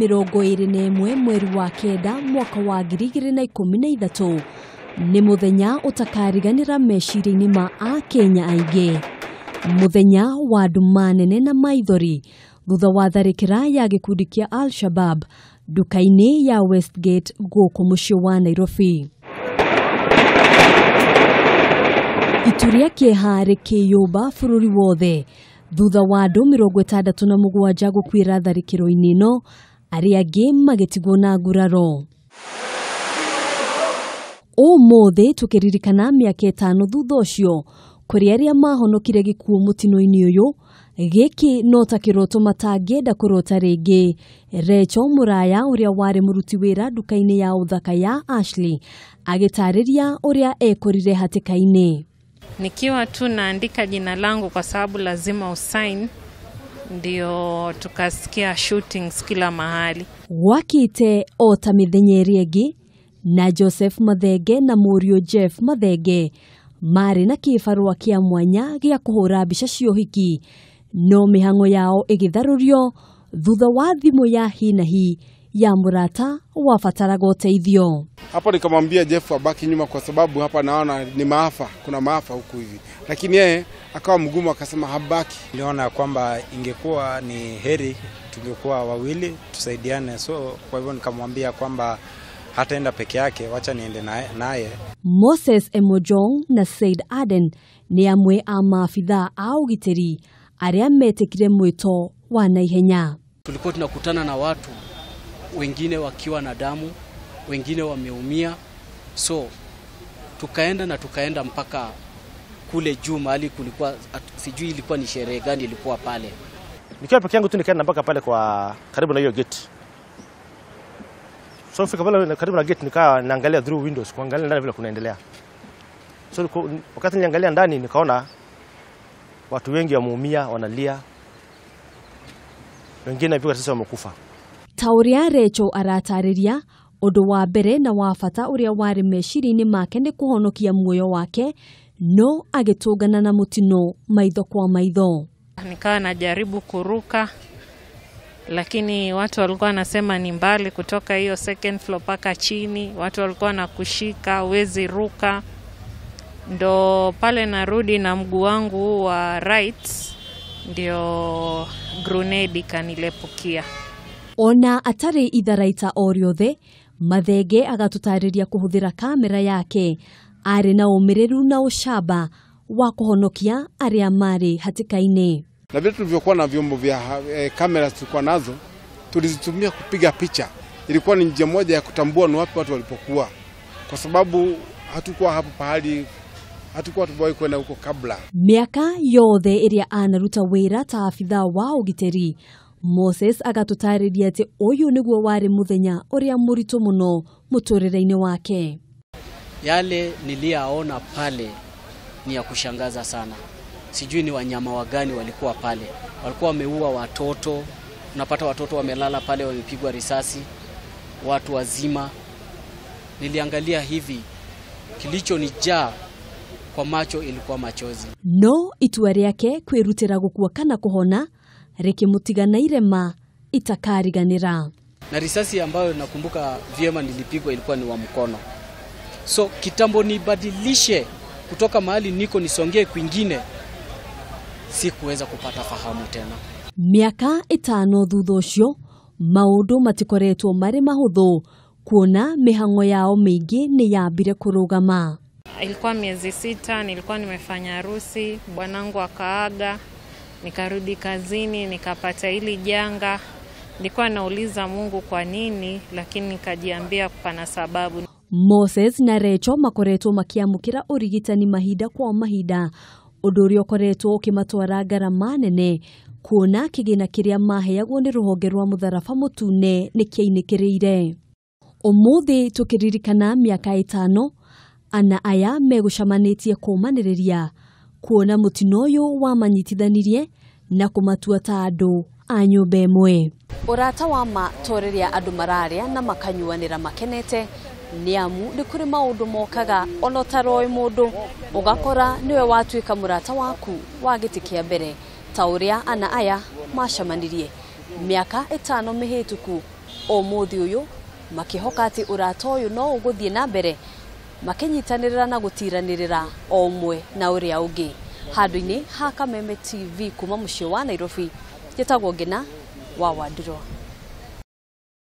21 mweri wa kenda mwaka wa 2013 ni muthenya utakariganira meciria-ini ma a Kenya aingĩ. Muthenya wa andũ manene na maithori thutha wa tharĩkĩra ya gĩkundi kĩa Al-Shabab nduka-inĩ ya Westgate gũkũ mũciĩ wa Nairobi. Ituria kĩeha rĩkĩyũmba bũrũri wothe thutha wa andũ 67 gũkuĩra tharĩkĩro-inĩ ĩno, arĩa angĩ magĩtigwo na nguraro. Ũmũthĩ tũkĩririkana mĩaka 5 thutha ũcio kũrĩ arĩa mahonokire gĩkuũ mũtino-inĩ ũyũ, gĩkĩ no ta kĩroto matangĩenda kũrota rĩngĩ. Rachel Mũraya ũrĩa warĩ mũruti wĩra nduka-inĩ ya ũthaka ya Ashley agĩtarĩria ũrĩa ekorire hatĩka-inĩ. Nikiwa tu naandika jina langu kwa sababu lazima usign, ndio tukasikia shootings kila mahali. Wakite o ta mĩthenya ĩrĩa ĩngĩ na Joseph Mathenge na mũriũ Jeff Mathenge marĩ na kĩbarũa kĩa mwanya gĩa kũhũra mbica cia ũhiki, no mĩhang'o yao ĩgĩtharũrio thutha wa thimũ ya hi na hi ya mũrata wabataraga ũteithio. Hapo nikamwambia Jeff abaki nyuma kwa sababu hapa naona ni maafa, kuna maafa huku hivi. Lakini yeye akawa mgumu akasema habaki. Niliona kwamba ingekuwa ni heri tungekuwa wawili tusaidiane, so kwa hivyo nikamwambia kwamba hataenda peke yake, wacha niende naye. Moses Emojong na Said Aden ni amwe a maafitha a ugitĩri arĩa metĩkire mwĩto wa naihenya. Tulikuwa tunakutana na watu wengine wakiwa na damu, wengine wameumia, so tukaenda mpaka kule juu mahali kulikuwa, sijui ilikuwa ni sherehe gani ilikuwa pale. Nikiwa peke yangu tu nikaenda mpaka pale kwa karibu na hiyo gate. So fika pale karibu na gate nikaa naangalia through windows kuangalia ndani vile kunaendelea. So wakati niliangalia ndani nikaona watu wengi wameumia, wanalia. Wengine pia sasa wamekufa. Tauria Rachel aratarĩria ũndũ wa mbere na wa bata ũrĩa warĩ meciria-inĩ make nĩ kũhonokia muoyo wake, no agĩtũngana na mũtino maitho kwa maitho. Nikawa najaribu kuruka, lakini watu walikuwa wanasema ni mbali kutoka hiyo second floor paka chini, watu walikuwa na kushika huwezi ruka. Ndo pale narudi na mguu wangu wa right ndio grenade kanilepukia. Ona atarĩ itharaita o rĩothe, Mathenge agatũtarĩria kũhũthĩra kamera yake arĩ na ũmĩrĩru na ũcamba wa kũhonokia arĩa marĩ hatĩka-inĩ. Na vile tulivyokuwa na vyombo vya kamera tulikuwa nazo, tulizitumia kupiga picha. Ilikuwa ni njia moja ya kutambua ni wapi watu walipokuwa, kwa sababu hatukuwa hapo pahali, hatukuwa tumewahi kwenda huko kabla. Miaka yothe ĩrĩa anaruta wĩra ta afitha wa ũgitĩri, Moses agatũtarĩria atĩ ũyũ nĩguo warĩ muthenya ũrĩa mũritũ mũno mũtũrĩre-inĩ wake. Yale niliyaona pale ni ya kushangaza sana. Sijui ni wanyama wagani walikuwa pale. Walikuwa wameua watoto, unapata watoto wamelala pale wamepigwa risasi, watu wazima. Niliangalia hivi, kilichonijaa kwa macho ilikuwa machozi. No itua rĩake kwĩrutĩra gũkua kana kũhona rĩkĩmũtigana irema itakariganĩra. Na risasi ambayo nakumbuka vyema nilipigwa ilikuwa ni wa mkono. So kitambo nibadilishe kutoka mahali niko nisongee kwingine, sikuweza kupata fahamu tena. Miaka 5 thutha ũcio, maũndũ matikoretwo marĩ mahũthũ kuona mĩhang'o yao mĩingĩ nĩ yambire kũrũgama. Ilikuwa miezi 6 nilikuwa nimefanya harusi, bwanangu akaaga, nikarudi kazini nikapata hili janga. Nilikuwa nauliza Mungu kwa nini, lakini nikajiambia pana sababu. Moses na Rachel makoretwo makiamũkĩra ũrigitani mahinda kwa mahinda, ũndũ ũrĩa ũkoretwo ũkĩmatwara ngarama nene kuona kĩgĩna kĩrĩa maheagwo nĩ rũhonge rwa mũtharaba mũtune nĩ kĩainĩkĩrĩire. Ũmũthĩ tũkĩririkana mĩaka 5 ana aya megũcamanĩtie kũmanĩrĩria kuona mũtino ũyũ wamanyitithanirie na kũmatua ta andũ a nyũmba ĩmwe. Ũrata wa ma tũrĩria andũ mararĩa na makanyuanĩra makenete, niamu nĩ kũrĩ maũndũ mokaga ona taroi mũndũ ũgakora niwe watuĩka mũrata waku wa gĩtĩ kĩa mbere ta ũrĩa ana aya macamanirie mĩaka 5 mĩhĩtũku Umuthi uyu makihoka ati urata uyu no uguthie na mbere makinyitanirira na gutiranirira omwe na uria ungi. Handu-ini ha Kameme TV kuma mucii wa Nairobi, njitagwo Ngina wa Wandiro.